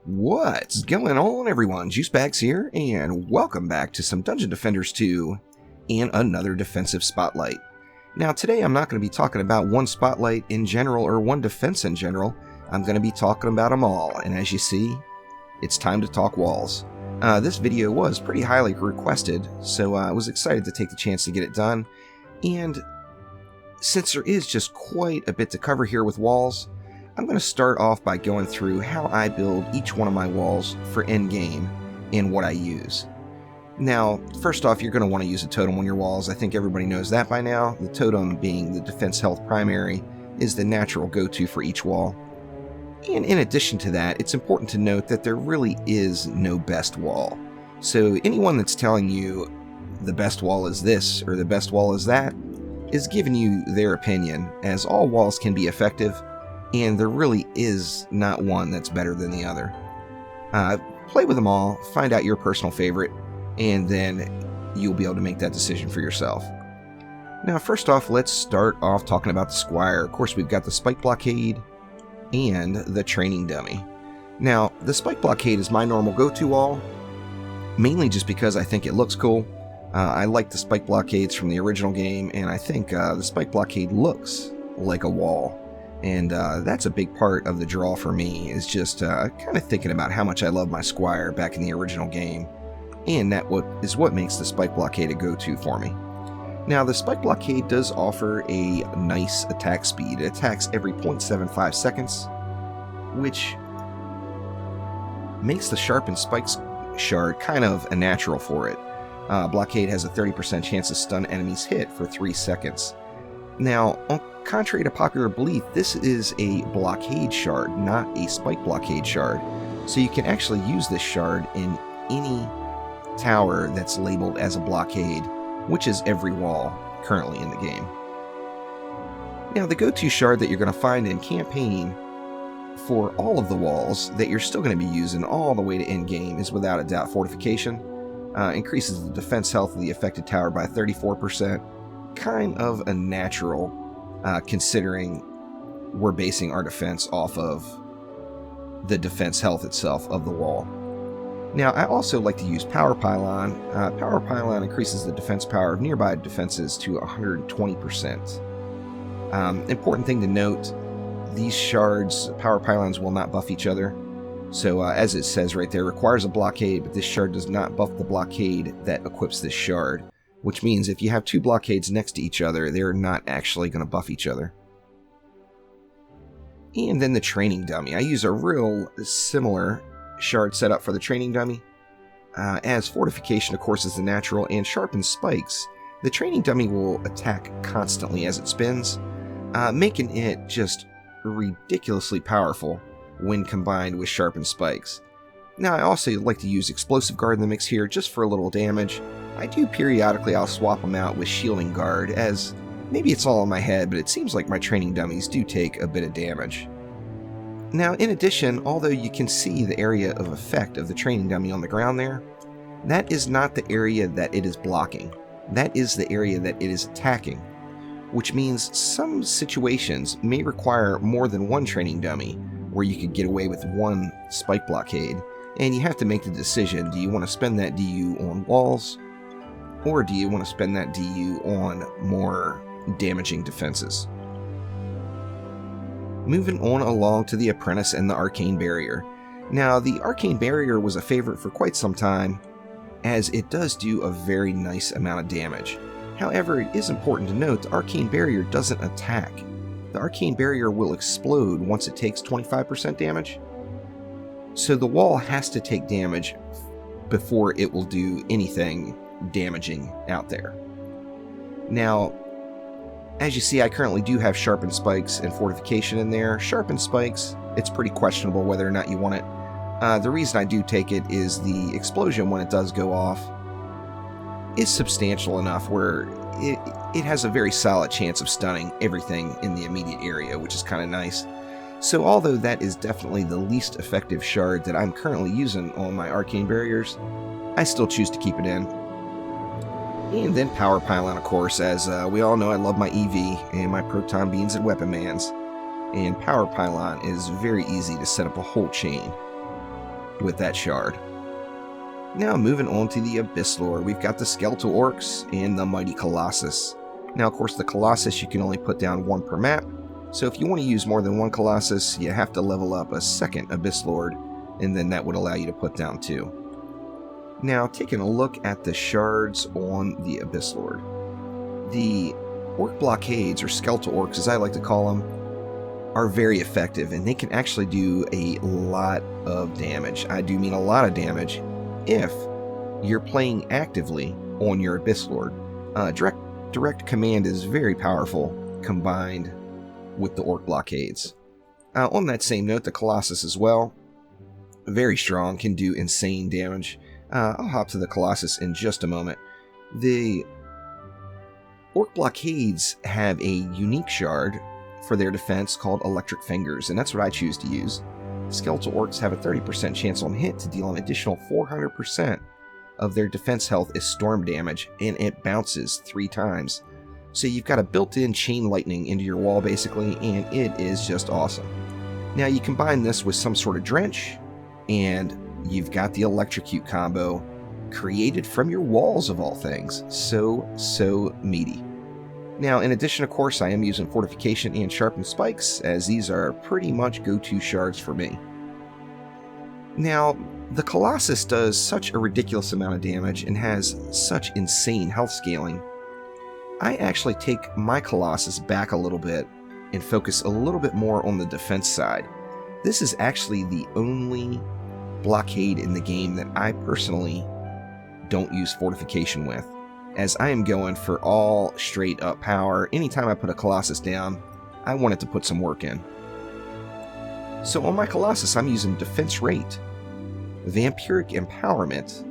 What's going on, everyone? Juicebags here, and welcome back to some Dungeon Defenders 2 and another defensive spotlight. Now today I'm not going to be talking about one spotlight in general or one defense in general. I'm going to be talking about them all, and as you see, it's time to talk walls. This video was pretty highly requested, so I was excited to take the chance to get it done, and since there is just quite a bit to cover here with walls, I'm going to start off by going through how I build each one of my walls for endgame and what I use. Now, first off, you're going to want to use a totem on your walls. I think everybody knows that by now. The totem, being the defense health primary, is the natural go-to for each wall. And in addition to that, it's important to note that there really is no best wall. So anyone that's telling you the best wall is this or the best wall is that is giving you their opinion, as all walls can be effective, and there really is not one that's better than the other. Play with them all, find out your personal favorite, and then you'll be able to make that decision for yourself. Now, first off, let's start off talking about the Squire. Of course, we've got the spike blockade and the training dummy. Now, the spike blockade is my normal go-to wall, mainly just because I think it looks cool. I like the spike blockades from the original game, and I think the spike blockade looks like a wall. And that's a big part of the draw for me, is just kind of thinking about how much I love my Squire back in the original game. And that is what makes the spike blockade a go-to for me. Now, the spike blockade does offer a nice attack speed. It attacks every 0.75 seconds, which makes the sharpened spikes shard kind of a natural for it. Blockade has a 30% chance to stun enemies hit for 3 seconds. Now, contrary to popular belief, this is a blockade shard, not a spike blockade shard. So you can actually use this shard in any tower that's labeled as a blockade, which is every wall currently in the game. Now, the go-to shard that you're going to find in campaign for all of the walls that you're still going to be using all the way to end game is without a doubt fortification. Increases the defense health of the affected tower by 34%. Kind of a natural, considering we're basing our defense off of the defense health itself of the wall. Now, I also like to use Power Pylon. Power Pylon increases the defense power of nearby defenses to 120%. Important thing to note, these shards, Power Pylons, will not buff each other. So, as it says right there, requires a blockade, but this shard does not buff the blockade that equips this shard. Which means if you have two blockades next to each other, they're not actually going to buff each other. And then the training dummy. I use a real similar shard setup for the training dummy. As fortification, of course, is the natural, and sharpened spikes, the training dummy will attack constantly as it spins, making it just ridiculously powerful when combined with sharpened spikes. Now, I also like to use Explosive Guard in the mix here just for a little damage. I do periodically, I'll swap them out with Shielding Guard, as maybe it's all in my head, but it seems like my training dummies do take a bit of damage. Now, in addition, although you can see the area of effect of the training dummy on the ground there, that is not the area that it is blocking. That is the area that it is attacking, which means some situations may require more than one training dummy, where you could get away with one spike blockade, and you have to make the decision, do you want to spend that DU on walls, or do you want to spend that DU on more damaging defenses? Moving on along to the Apprentice and the Arcane Barrier. Now, the Arcane Barrier was a favorite for quite some time, as it does do a very nice amount of damage. However, it is important to note the Arcane Barrier doesn't attack. The Arcane Barrier will explode once it takes 25% damage. So the wall has to take damage before it will do anything damaging out there. Now, as you see, I currently do have Sharpened Spikes and Fortification in there. Sharpened Spikes, it's pretty questionable whether or not you want it. The reason I do take it is the explosion, when it does go off, is substantial enough where it has a very solid chance of stunning everything in the immediate area, which is kind of nice. So although that is definitely the least effective shard that I'm currently using on my Arcane Barriers, I still choose to keep it in. And then Power Pylon, of course, as we all know I love my EV and my Proton Beams and Weapon Mans. And Power Pylon is very easy to set up a whole chain with that shard. Now moving on to the Abyss Lord, we've got the Skeletal Orcs and the Mighty Colossus. Now of course the Colossus you can only put down one per map, so if you want to use more than one Colossus you have to level up a second Abyss Lord, and then that would allow you to put down two. Now taking a look at the shards on the Abyss Lord. The Orc Blockades, or Skeletal Orcs as I like to call them, are very effective and they can actually do a lot of damage. I do mean a lot of damage if you're playing actively on your Abyss Lord. Direct command is very powerful combined with the Orc Blockades. On that same note, the Colossus as well, very strong, can do insane damage. I'll hop to the Colossus in just a moment. The Orc Blockades have a unique shard for their defense called Electric Fingers, and that's what I choose to use. Skeletal Orcs have a 30% chance on hit to deal an additional 400% of their defense health as storm damage, and it bounces 3 times. So you've got a built-in chain lightning into your wall basically, and it is just awesome. Now you combine this with some sort of drench, and you've got the Electrocute combo created from your walls of all things. So meaty. Now, in addition, of course, I am using Fortification and Sharpened Spikes, as these are pretty much go-to shards for me. Now, the Colossus does such a ridiculous amount of damage and has such insane health scaling. I actually take my Colossus back a little bit and focus a little bit more on the defense side. This is actually the only blockade in the game that I personally don't use Fortification with, as I am going for all straight up power. Anytime I put a Colossus down, I want it to put some work in. So on my Colossus, I'm using Defense Rate, Vampiric Empowerment,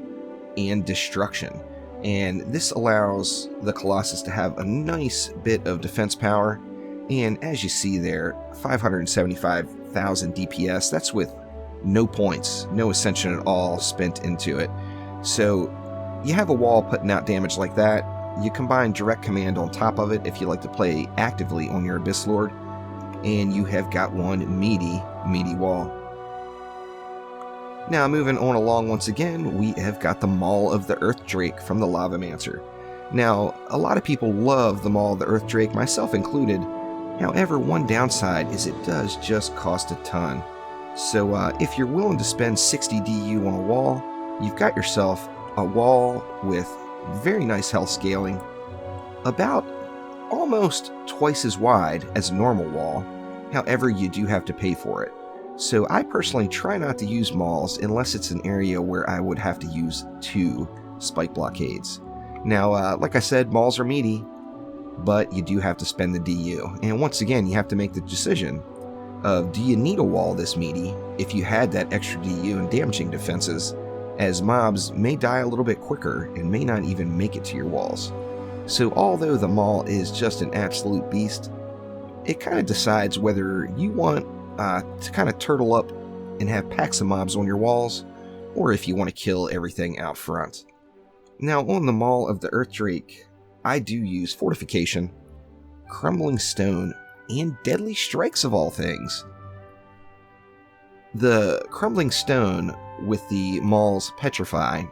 and Destruction. And this allows the Colossus to have a nice bit of defense power. And as you see there, 575,000 DPS. That's with no points, no Ascension at all spent into it. So you have a wall putting out damage like that. You combine Direct Command on top of it if you like to play actively on your Abyss Lord, and you have got one meaty wall. Now moving on along once again, we have got the Maul of the Earth Drake from the Lavamancer. Now, a lot of people love the Maul of the Earth Drake, myself included. However, one downside is it does just cost a ton. So if you're willing to spend 60 DU on a wall, you've got yourself a wall with very nice health scaling, about almost twice as wide as a normal wall. However, you do have to pay for it. So I personally try not to use Mauls unless it's an area where I would have to use 2 spike blockades. Now, like I said, Mauls are meaty, but you do have to spend the DU. And once again, you have to make the decision of, do you need a wall this meaty if you had that extra DU and damaging defenses, as mobs may die a little bit quicker and may not even make it to your walls. So although the Maul is just an absolute beast, it kind of decides whether you want to kind of turtle up and have packs of mobs on your walls, or if you want to kill everything out front. Now on the Maul of the Earth Drake, I do use Fortification, Crumbling Stone, and Deadly Strikes of all things. The Crumbling Stone with the Maul's Petrify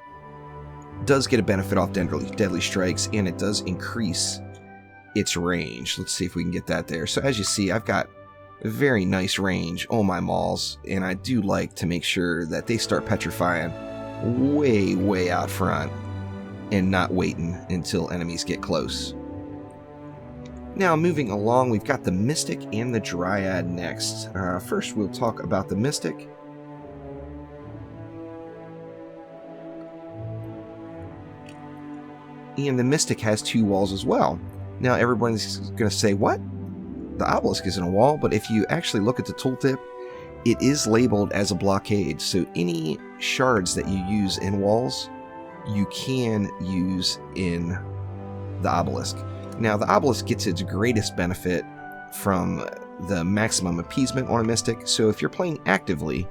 does get a benefit off Deadly Strikes, and it does increase its range. Let's see if we can get that there. So as you see, I've got a very nice range on my Mauls, and I do like to make sure that they start petrifying way out front and not waiting until enemies get close. Now moving along, we've got the Mystic and the Dryad next. First we'll talk about the Mystic. And the Mystic has 2 walls as well. Now everybody's going to say, what? The Obelisk isn't a wall, but if you actually look at the tooltip, it is labeled as a blockade. So any shards that you use in walls, you can use in the Obelisk. Now the Obelisk gets its greatest benefit from the maximum appeasement on a Mystic, so if you're playing actively,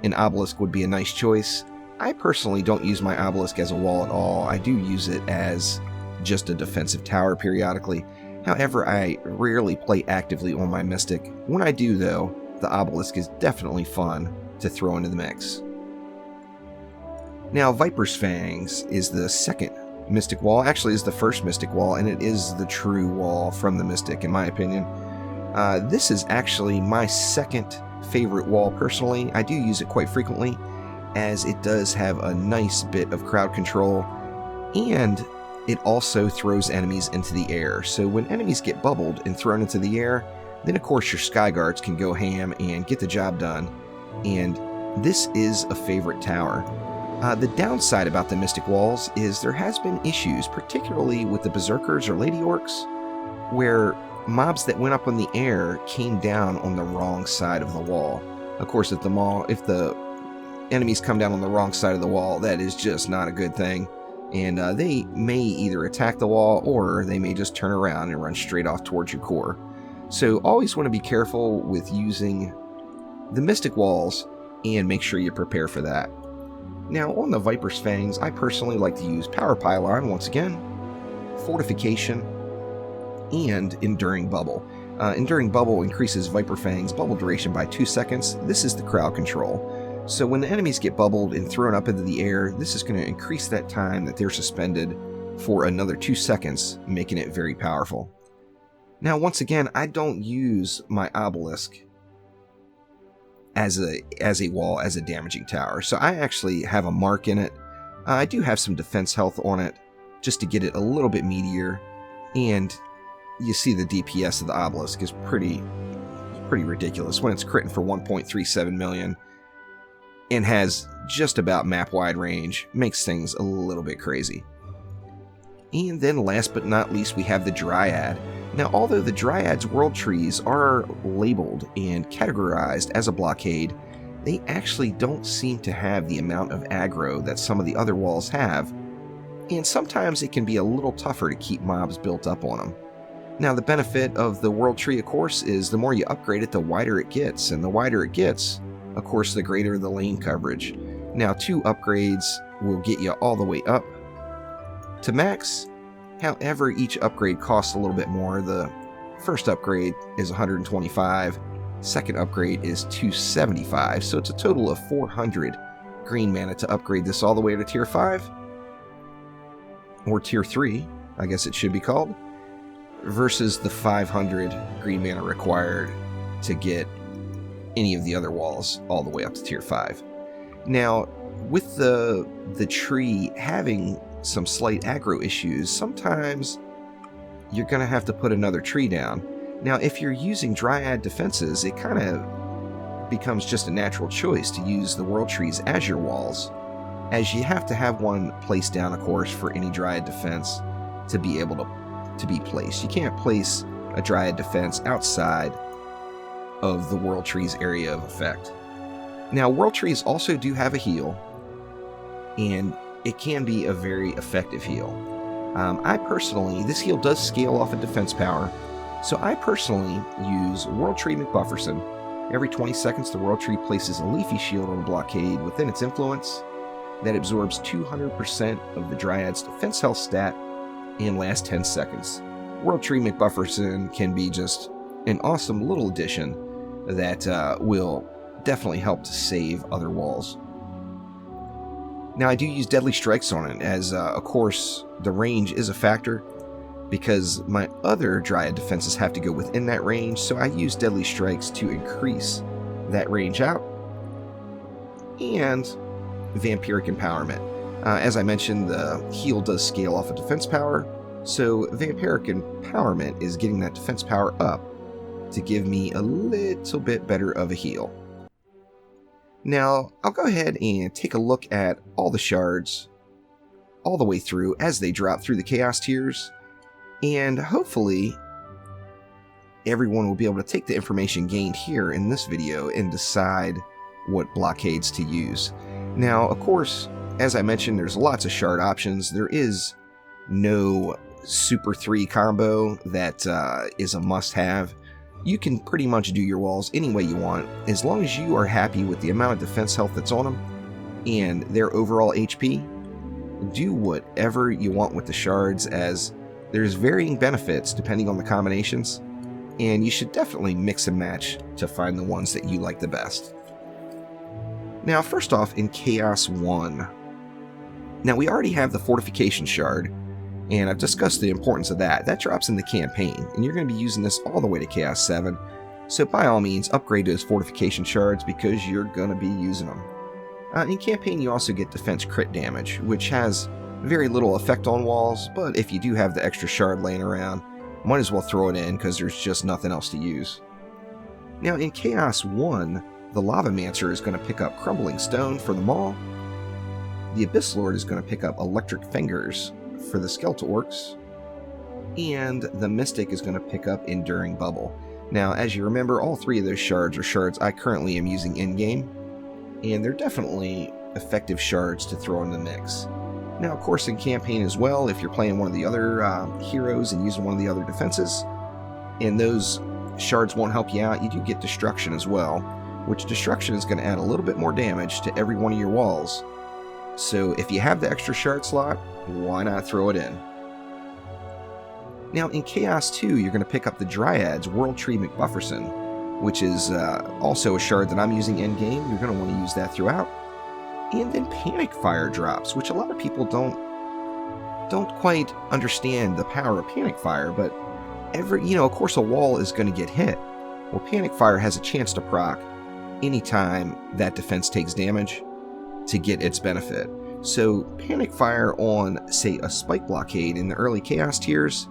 an Obelisk would be a nice choice. I personally don't use my Obelisk as a wall at all. I do use it as just a defensive tower periodically. However, I rarely play actively on my Mystic. When I do, though, the Obelisk is definitely fun to throw into the mix. Now, Viper's Fangs is the second Mystic wall, actually is the first Mystic wall, and it is the true wall from the Mystic, in my opinion. This is actually my second favorite wall personally. I do use it quite frequently, as it does have a nice bit of crowd control, and it also throws enemies into the air. So when enemies get bubbled and thrown into the air, then of course your Sky Guards can go ham and get the job done, and this is a favorite tower. The downside about the Mystic Walls is there has been issues, particularly with the Berserkers or Lady Orcs, where mobs that went up in the air came down on the wrong side of the wall. Of course, if the enemies come down on the wrong side of the wall, that is just not a good thing, and they may either attack the wall or they may just turn around and run straight off towards your core. So always want to be careful with using the Mystic Walls and make sure you prepare for that. Now, on the Viper's Fangs, I personally like to use Power Pylon once again, Fortification, and Enduring Bubble. Enduring Bubble increases Viper Fang's bubble duration by 2 seconds. This is the crowd control. So when the enemies get bubbled and thrown up into the air, this is going to increase that time that they're suspended for another 2 seconds, making it very powerful. Now, once again, I don't use my Obelisk as a wall, as a damaging tower. So I actually have a mark in it. I do have some defense health on it, just to get it a little bit meatier. And you see the DPS of the Obelisk is pretty ridiculous when it's critting for 1.37 million and has just about map-wide range. Makes things a little bit crazy. And then last but not least, we have the Dryad. Now, although the Dryad's world trees are labeled and categorized as a blockade, they actually don't seem to have the amount of aggro that some of the other walls have, and sometimes it can be a little tougher to keep mobs built up on them. Now, the benefit of the world tree, of course, is the more you upgrade it, the wider it gets, and the wider it gets, of course, the greater the lane coverage. Now, 2 upgrades will get you all the way up to max. However, each upgrade costs a little bit more. The first upgrade is 125, second upgrade is 275, so it's a total of 400 green mana to upgrade this all the way to tier 5, or tier 3, I guess it should be called, versus the 500 green mana required to get any of the other walls all the way up to tier 5. Now, with the tree having some slight aggro issues, sometimes you're going to have to put another tree down. Now, if you're using Dryad defenses, it kind of becomes just a natural choice to use the world trees as your walls, as you have to have one placed down, of course, for any Dryad defense to be able to be placed. You can't place a Dryad defense outside of the world trees area of effect. Now, world trees also do have a heal, and it can be a very effective heal. This heal does scale off of defense power, so I personally use World Tree McBufferson. Every 20 seconds, the World Tree places a Leafy Shield on a blockade within its influence that absorbs 200% of the Dryad's defense health stat and lasts 10 seconds. World Tree McBufferson can be just an awesome little addition that will definitely help to save other walls. Now, I do use Deadly Strikes on it, as, of course, the range is a factor, because my other Dryad defenses have to go within that range, so I use Deadly Strikes to increase that range out. And Vampiric Empowerment. As I mentioned, the heal does scale off of defense power, so Vampiric Empowerment is getting that defense power up to give me a little bit better of a heal. Now, I'll go ahead and take a look at all the shards all the way through as they drop through the chaos tiers, and hopefully everyone will be able to take the information gained here in this video and decide what blockades to use. Now, of course, as I mentioned, there's lots of shard options. There is no Super 3 combo that is a must-have. You can pretty much do your walls any way you want, as long as you are happy with the amount of defense health that's on them and their overall HP. do whatever you want with the shards, as there's varying benefits depending on the combinations, and you should definitely mix and match to find the ones that you like the best. Now, first off, in Chaos 1, now we already have the Fortification Shard, and I've discussed the importance of that. That drops in the campaign, and you're going to be using this all the way to Chaos 7, so by all means, upgrade those Fortification Shards because you're going to be using them. In campaign, you also get defense crit damage, which has very little effect on walls, but if you do have the extra shard laying around, might as well throw it in because there's just nothing else to use. Now in Chaos 1, the Lavamancer is going to pick up Crumbling Stone for the Maul, the Abyss Lord is going to pick up Electric Fingers for the Skeletal Orcs, and the Mystic is going to pick up Enduring Bubble. Now, as you remember, all three of those shards are shards I currently am using in-game, and they're definitely effective shards to throw in the mix. Now, of course, in campaign as well, if you're playing one of the other heroes and using one of the other defenses, and those shards won't help you out, you do get Destruction as well, which Destruction is going to add a little bit more damage to every one of your walls. So if you have the extra shard slot, why not throw it in? Now in Chaos 2, you're going to pick up the Dryad's World Tree McBufferson, which is also a shard that I'm using in-game. You're going to want to use that throughout. And then Panic Fire drops, which a lot of people don't quite understand the power of Panic Fire, but of course a wall is going to get hit. Well, Panic Fire has a chance to proc anytime that defense takes damage to get its benefit. So Panic Fire on, say, a Spike Blockade in the early Chaos tiers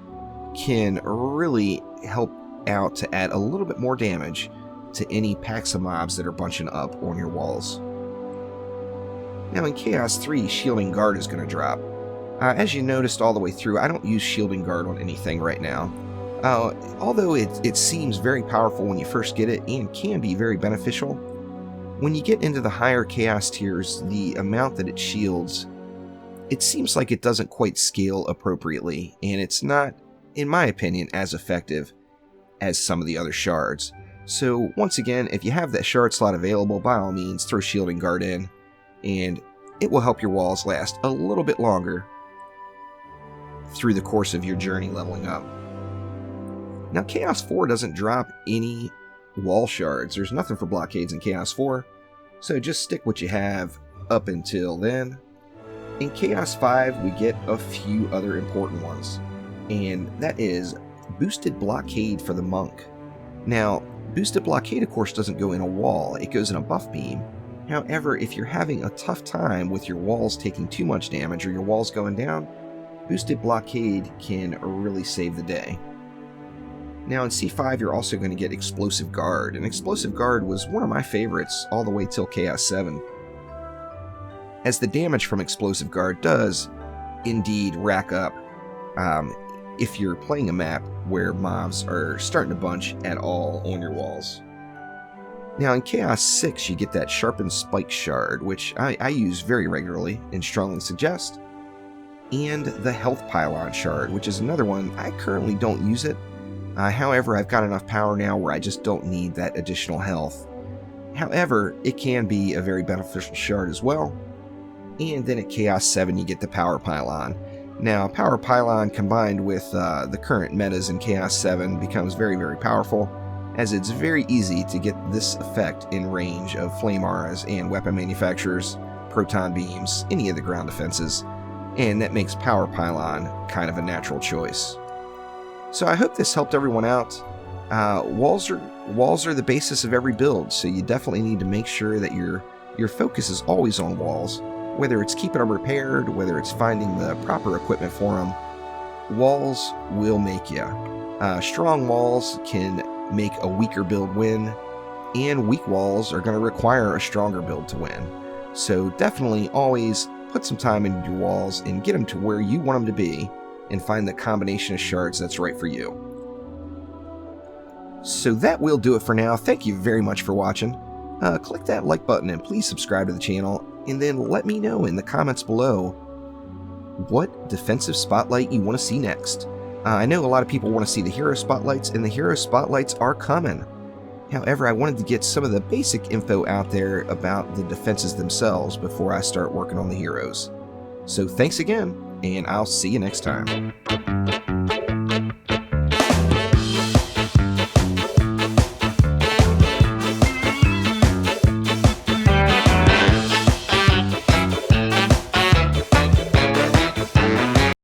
can really help out to add a little bit more damage to any packs of mobs that are bunching up on your walls. Now in Chaos 3, Shielding Guard is going to drop. As you noticed all the way through, I don't use Shielding Guard on anything right now. Although it seems very powerful when you first get it and can be very beneficial, when you get into the higher Chaos tiers, the amount that it shields, it seems like it doesn't quite scale appropriately, and it's not, in my opinion, as effective as some of the other shards. So once again, if you have that shard slot available, by all means, throw Shielding Guard in, and it will help your walls last a little bit longer through the course of your journey leveling up. Now Chaos 4 doesn't drop any wall shards. There's nothing for blockades in Chaos 4, so just stick what you have up until then. In Chaos 5, we get a few other important ones, and that is Boosted Blockade for the Monk. Now, Boosted Blockade, of course, doesn't go in a wall, it goes in a buff beam. However, if you're having a tough time with your walls taking too much damage or your walls going down, Boosted Blockade can really save the day. Now in C5, you're also going to get Explosive Guard, and Explosive Guard was one of my favorites all the way till Chaos 7, as the damage from Explosive Guard does indeed rack up if you're playing a map where mobs are starting to bunch at all on your walls. Now in Chaos 6, you get that Sharpened Spike Shard, which I use very regularly and strongly suggest, and the Health Pylon Shard, which is another one. I currently don't use it. However, I've got enough power now where I just don't need that additional health. However, it can be a very beneficial shard as well. And then at Chaos 7, you get the Power Pylon. Now, Power Pylon combined with the current metas in Chaos 7 becomes very, very powerful, as it's very easy to get this effect in range of Flame Auras and weapon manufacturers, Proton Beams, any of the ground defenses, and that makes Power Pylon kind of a natural choice. So I hope this helped everyone out. Walls are the basis of every build, so you definitely need to make sure that your focus is always on walls, whether it's keeping them repaired, whether it's finding the proper equipment for them. Walls will make you. Strong walls can make a weaker build win, and weak walls are going to require a stronger build to win. So definitely always put some time into your walls and get them to where you want them to be, and find the combination of shards that's right for you. So that will do it for now. Thank you very much for watching. Click that like button and please subscribe to the channel, and then let me know in the comments below what defensive spotlight you want to see next. I know a lot of people want to see the hero spotlights, and the hero spotlights are coming. However, I wanted to get some of the basic info out there about the defenses themselves before I start working on the heroes. So thanks again, and I'll see you next time.